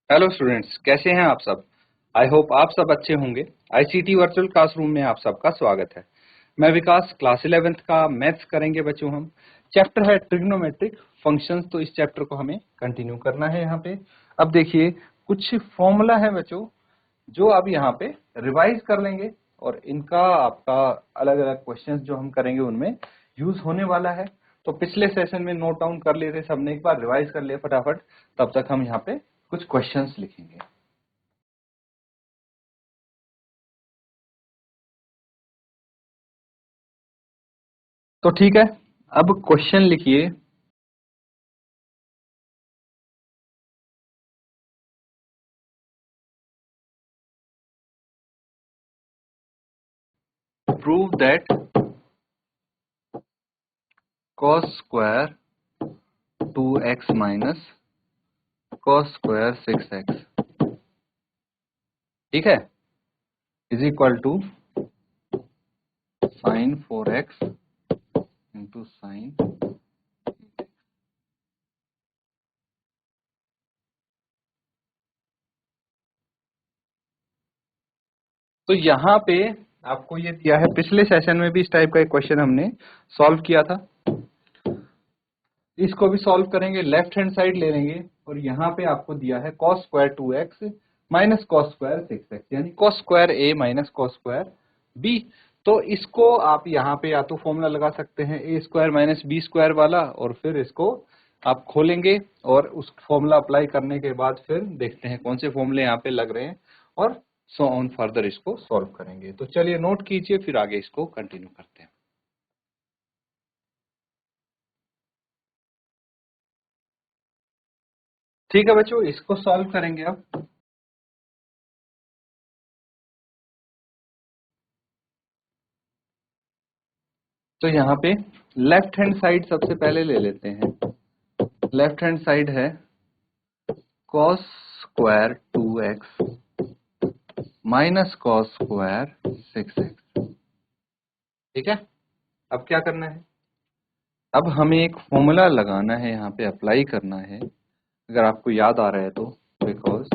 Hello students, कैसे हैं आप सब। आई होप आप सब अच्छे होंगे। आईसीटी वर्चुअल क्लासरूम में आप सबका स्वागत है। मैं विकास, क्लास 11th का मैथ्स करेंगे बच्चों। हम चैप्टर है ट्रिग्नोमेट्रिक फंक्शंस, तो इस चैप्टर को हमें कंटिन्यू करना है। यहाँ पे अब देखिए कुछ फॉर्मूला है बच्चों, जो अब यहाँ पे रिवाइज कर लेंगे और इनका आपका अलग अलग क्वेश्चंस जो हम करेंगे उनमें यूज होने वाला है। तो पिछले सेशन में नोट डाउन कर लिए थे सबने, एक बार रिवाइज कर लिया फटाफट। तब तक हम यहाँ पे कुछ क्वेश्चंस लिखेंगे। तो ठीक है, अब क्वेश्चन लिखिए। Prove that cos square 2x minus cos square 6x, ठीक है, is equal to sine 4x into sine. तो यहाँ पे आपको ये दिया है, पिछले सेशन में भी इस टाइप का एक क्वेश्चन हमने सॉल्व किया था। इसको भी सॉल्व करेंगे, लेफ्ट हैंड साइड ले लेंगे और यहाँ पे आपको दिया है cos square 2x minus cos square 6x, यानी cos square a minus cos square b। तो इसको आप यहाँ पे या तो फॉर्मूला लगा सकते हैं a square minus b square वाला, और फिर इसको आप खोलेंगे और उस फॉर्मूला अप्लाई करने के बाद फिर देखते हैं कौन से फॉर्मूले यहाँ पे लग रहे हैं और सो ऑन फर्दर इसको सॉल्व करेंगे। तो चलिए नोट कीजिए, फिर आगे इसको कंटिन्यू करते हैं। ठीक है बच्चों, इसको सॉल्व करेंगे अब। तो यहाँ पे लेफ्ट हैंड साइड सबसे पहले ले लेते हैं। लेफ्ट हैंड साइड है cos square 2x minus cos square 6x, ठीक है। अब क्या करना है, अब हमें एक फॉर्मूला लगाना है, यहाँ पे अप्लाई करना है। अगर आपको याद आ रहा है तो because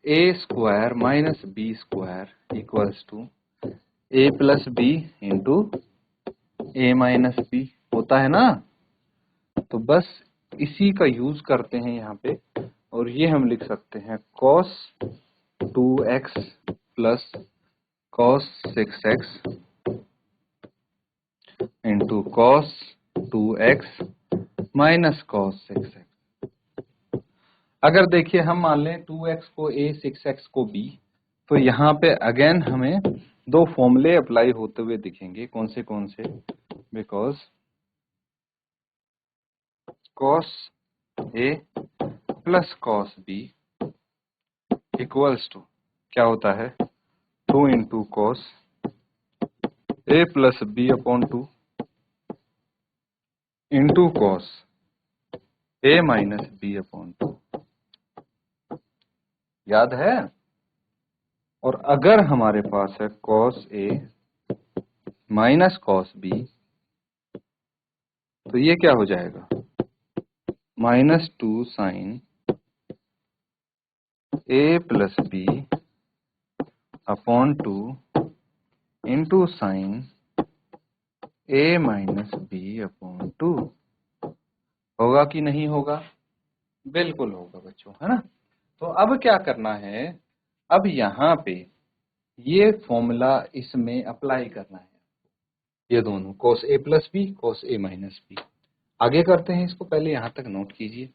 a square minus B square equals to a plus B into A minus B होता है ना। तो बस इसी का यूज करते हैं यहाँ पे, और ये हम लिख सकते हैं cos 2x plus cos 6x into cos 2x minus cos 6x। अगर देखिए हम मान लें 2x को a 6x को b, तो यहाँ पे अगेन हमें दो फॉर्मूले अप्लाई होते हुए दिखेंगे। कौन से because cos a plus cos b equals to क्या होता है 2 into cos A plus B upon 2 into cos A minus B upon 2, याद है। और अगर हमारे पास है cos A minus cos B, तो ये क्या हो जाएगा -2 sine A plus B upon 2 into sine A minus B upon 2। होगा कि नहीं होगा? बिल्कुल होगा बच्चों, है ना। तो अब क्या करना है, अब यहाँ पे ये फॉर्मूला इसमें अप्लाई करना है, ये दोनों cos a plus B cos a minus B. आगे करते हैं इसको, पहले यहां तक नोट कीजिए।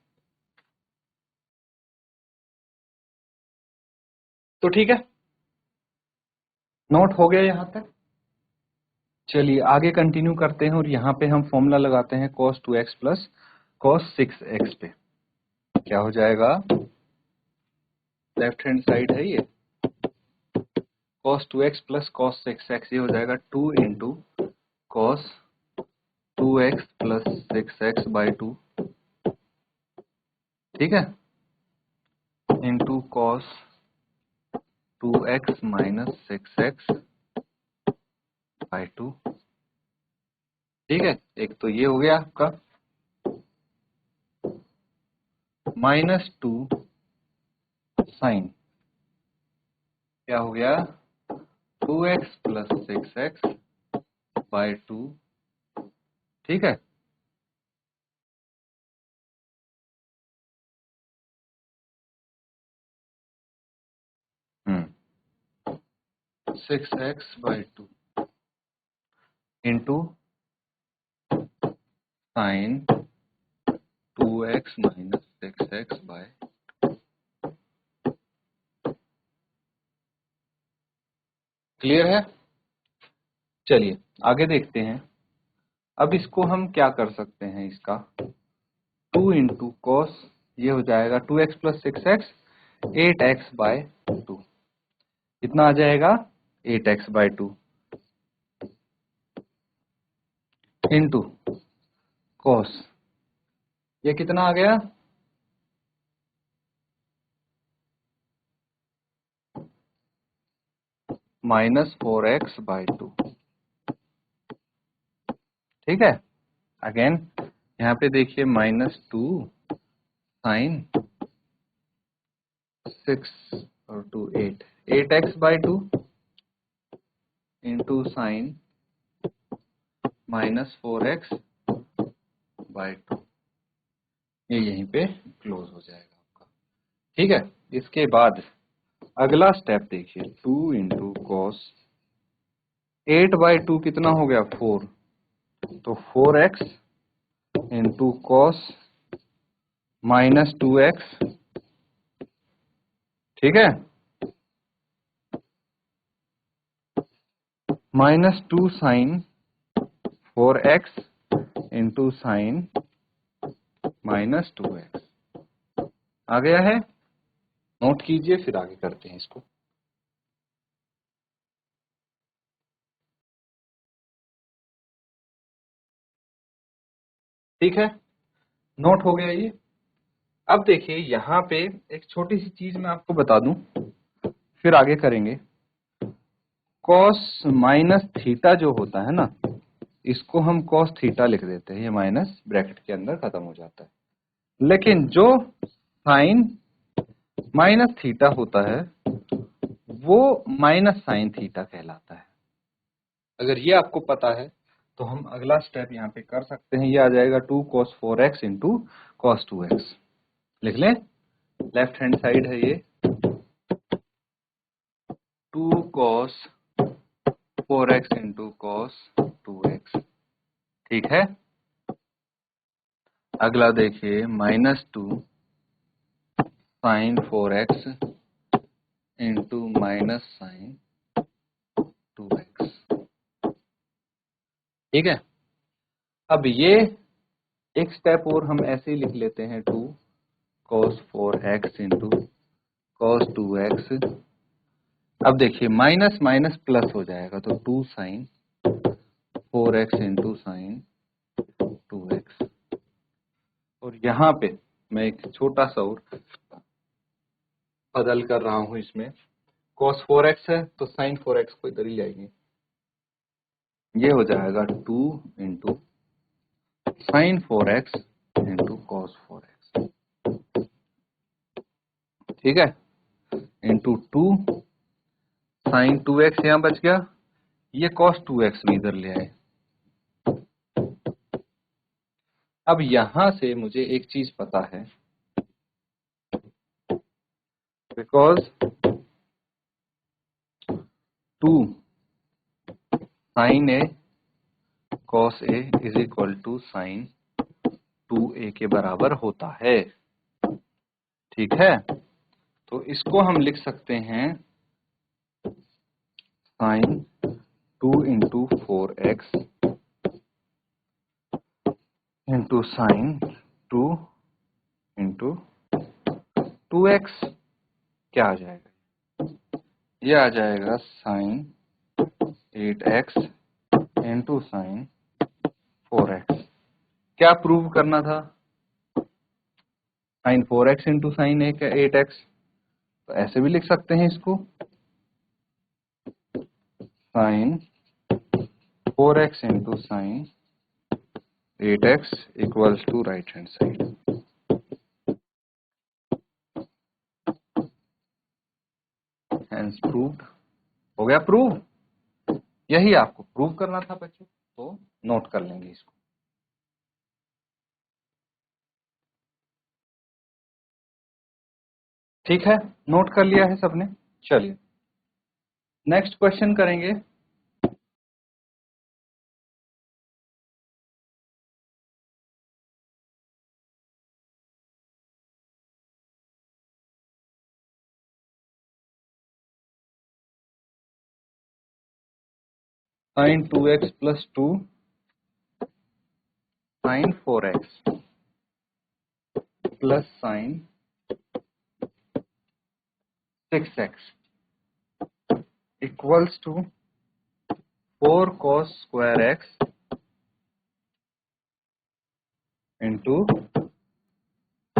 तो ठीक है, नोट हो गया यहां तक। चलिए आगे कंटिन्यू करते हैं और यहाँ पे हम फॉर्मूला लगाते हैं cos 2x plus cos 6x पे। क्या हो जाएगा, लेफ्ट हैंड साइड है ये cos 2x plus cos 6x, ये हो जाएगा 2 into cos 2x plus 6x by 2, ठीक है, into cos 2x minus 6x by 2, ठीक है। एक तो ये हो गया आपका -2 साइन क्या हो गया 2x प्लस 6x बाय 2। ठीक है, hmm 6x by 2 into sine 2x minus 6x by. Clear है? चलिए आगे देखते हैं। अब इसको हम क्या कर सकते हैं, इसका 2 इंटू कॉस, ये हो जाएगा 2x plus 6x 8x bye 2। कितना आ जाएगा 8x बाय 2 इंटू कॉस, ये कितना आ गया माइनस 4x बाय 2। ठीक है, अगेन यहाँ पे देखिए -2 साइन 6 और 2 8, 8x bye 2 into sign -4x bye 2। ये यहीं पे क्लोज हो जाएगा आपका। ठीक है, इसके बाद अगला स्टेप देखिए 2 इंटू कॉस 8 बाय 2 कितना हो गया 4, तो 4x इंटू कॉस -2x। ठीक है, -2 sine 4x into sine -2x आ गया है। नोट कीजिए, फिर आगे करते हैं इसको। ठीक है, नोट हो गया ये। अब देखिए यहाँ पे एक छोटी सी चीज मैं आपको बता दूं, फिर आगे करेंगे। कॉस माइनस थीटा जो होता है ना, इसको हम कॉस थीटा लिख देते हैं, ये माइनस ब्रैकेट के अंदर खत्म हो जाता है। लेकिन जो साइन माइनस थीटा होता है वो माइनस साइन थीटा कहलाता है। अगर ये आपको पता है तो हम अगला स्टेप यहाँ पे कर सकते हैं। ये आ जाएगा 2 cos 4x into cos 2x। लिख लें, लेफ्ट हैंड साइड है ये 2 cos 4x into cos 2x। ठीक है, अगला देखिए -2 sine 4x into minus sign 2x। ठीक है, अब ये एक स्टेप और हम ऐसे ही लिख लेते हैं 2 cos 4x into cos 2x। अब देखिए माइनस माइनस प्लस हो जाएगा, तो 2 sine 4x into sine 2x। और यहाँ पे मैं एक छोटा सा और बदल कर रहा हूं, इसमें cos 4x है तो साइन 4x को इधर ही लाएंगे, ये हो जाएगा 2 into sign 4x into cos 4x। ठीक है, इंटू 2 साइन 2x यहाँ बच गया, ये cos 2x भी इधर ले आए। अब यहां से मुझे एक चीज पता है, because 2 sine A cos A is equal to sine 2a के बराबर होता है। ठीक है, तो इसको हम लिख सकते हैं sine 2 into 4x into sine 2 into 2x। क्या आ जाएगा, ये आ जाएगा sign 8x into sine 4x। क्या प्रूव करना था, sign 4x into sine 8x। तो ऐसे भी लिख सकते हैं इसको, sine 4x into sine 8x equals to right hand side. Hence proved. हो गया प्रूव। यही आपको प्रूव करना था बच्चों, तो नोट कर लेंगे इसको। ठीक है, नोट कर लिया है सबने। चलिए नेक्स्ट क्वेश्चन करेंगे। sin 2x plus 2 sin 4x plus sin 6x equals to 4 cos square x into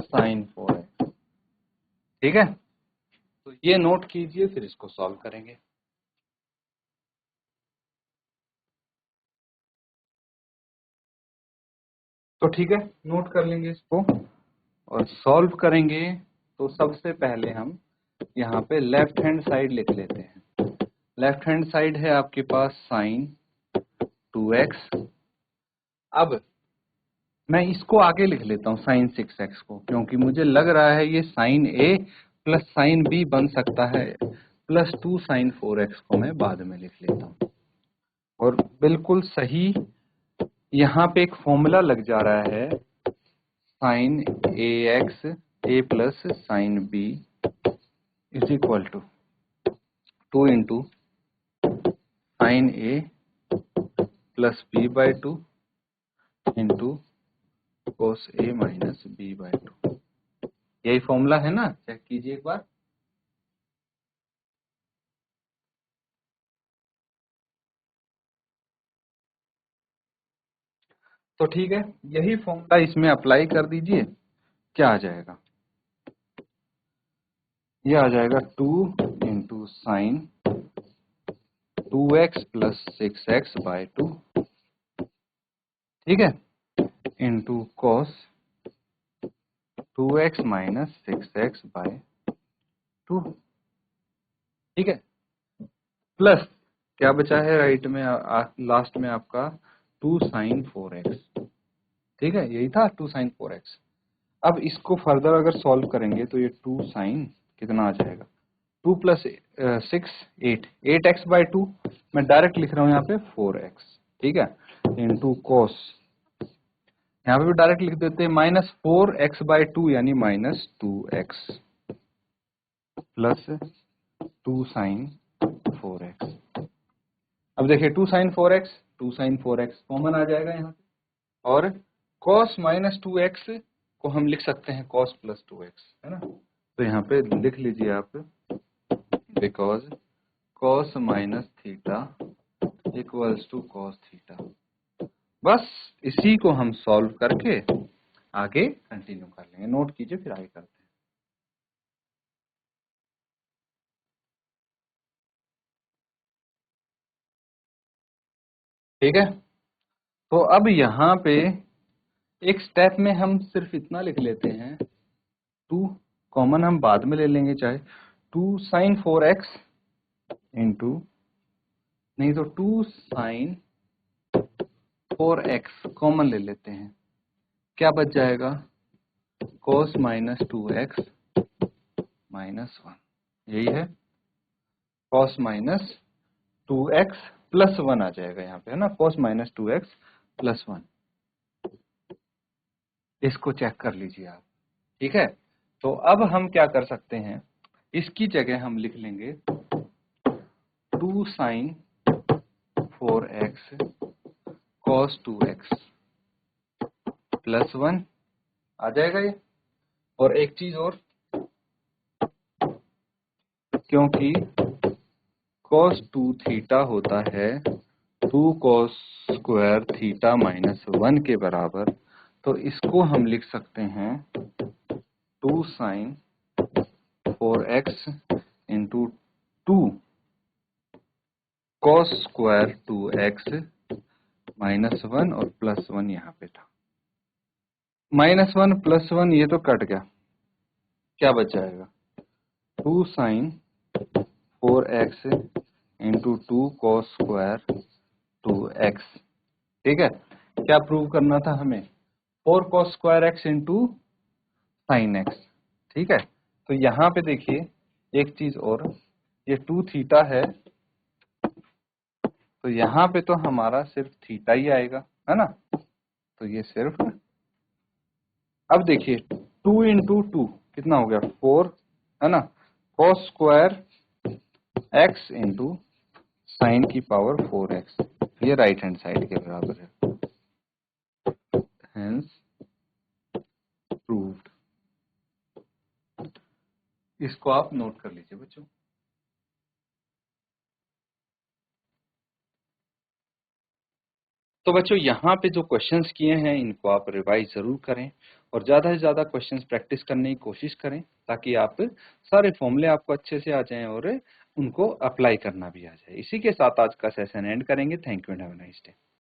sin 4x। ठीक है, तो ये नोट कीजिए, फिर इसको सॉल्व करेंगे। तो ठीक है, नोट कर लेंगे इसको और सॉल्व करेंगे। तो सबसे पहले हम यहाँ पे लेफ्ट हैंड साइड लिख लेते हैं। लेफ्ट हैंड साइड है आपके पास साइन 2x। अब मैं इसको आगे लिख लेता हूँ साइन 6x को, क्योंकि मुझे लग रहा है ये sine a plus sine b बन सकता है, प्लस 2 साइन 4x को मैं बाद में लिख लेता हूँ। और बिल्कुल सही, यहाँ पे एक फॉर्मूला लग जा रहा है, sine ax a plus sine b is equal to 2 into sine a plus b by 2 into cos a minus b by 2। यही फॉर्मूला है ना, चेक कीजिए एक बार। तो ठीक है, यही फॉर्मूला इसमें अप्लाई कर दीजिए। क्या आ जाएगा? ये आ जाएगा 2 into sine 2x plus 6x by 2, ठीक है, into cos 2x minus 6x by 2, ठीक है, प्लस क्या बचा है राइट में, लास्ट में आपका 2 साइन 4x। ठीक है, यही था 2 साइन 4x। अब इसको फर्दर अगर सॉल्व करेंगे तो ये 2 साइन कितना आ जाएगा, 2 प्लस 6 8x बाई 2, मैं डायरेक्ट लिख रहा हूँ यहाँ पे 4x, ठीक है, इंटू कॉस, यहाँ पे भी डायरेक्ट लिख देते हैं माइनस 4x बाई 2 यानी minus 2x plus 2 sine 4x। अब देखिए 2 साइन 4x कॉमन आ जाएगा यहाँ पे, और cos माइनस 2x को हम लिख सकते हैं cos प्लस 2x, है ना। तो यहाँ पे लिख लीजिए आप, because cos minus theta equals to cos theta. बस इसी को हम सॉल्व करके आगे कंटिन्यू कर लेंगे। नोट कीजिए, फिर आगे करते हैं। ठीक है, तो अब यहाँ पे एक स्टेप में हम सिर्फ इतना लिख लेते हैं, 2 कॉमन हम बाद में ले लेंगे चाहे, 2 साइन 4x इंटू, नहीं तो 2 साइन 4x कॉमन ले लेते हैं, क्या बच जाएगा, cos माइनस 2x माइनस 1, यही है, cos माइनस 2x प्लस 1 आ जाएगा यहाँ पे, है ना, cos माइनस 2x प्लस 1। इसको चेक कर लीजिए आप। ठीक है, तो अब हम क्या कर सकते हैं, इसकी जगह हम लिख लेंगे 2 sine 4x cos 2x plus 1 आ जाएगा ये। और एक चीज और, क्योंकि cos 2 थीटा होता है 2 cos स्क्वायर थीटा माइनस 1 के बराबर, तो इसको हम लिख सकते हैं 2 sine 4x into 2 cos square 2x minus 1 और प्लस 1 यहाँ पे था, माइनस 1 प्लस 1 ये तो कट गया, क्या बच जाएगा, 2 sine 4x into 2 cos square 2x। ठीक है, क्या प्रूव करना था हमें? 4 cos square x into sine x। ठीक है, तो यहाँ पे देखिए एक चीज और, ये 2 थीटा है, तो यहाँ पे तो हमारा सिर्फ थीटा ही आएगा, है ना? तो ये सिर्फ, अब देखिए 2 इंटू 2 कितना हो गया? 4, है ना? cos square x into sine की पावर 4x, ये राइट हैंड साइड के बराबर है, हेंस प्रूव्ड। इसको आप नोट कर लीजिए बच्चों। तो बच्चों यहाँ पे जो क्वेश्चंस किए हैं इनको आप रिवाइज जरूर करें और ज्यादा से ज्यादा क्वेश्चंस प्रैक्टिस करने की कोशिश करें, ताकि आप सारे फॉर्मूले आपको अच्छे से आ जाएं और उनको अप्लाई करना भी आ जाए। इसी के साथ आज का सेशन एंड करेंगे। Thank you and have a nice day.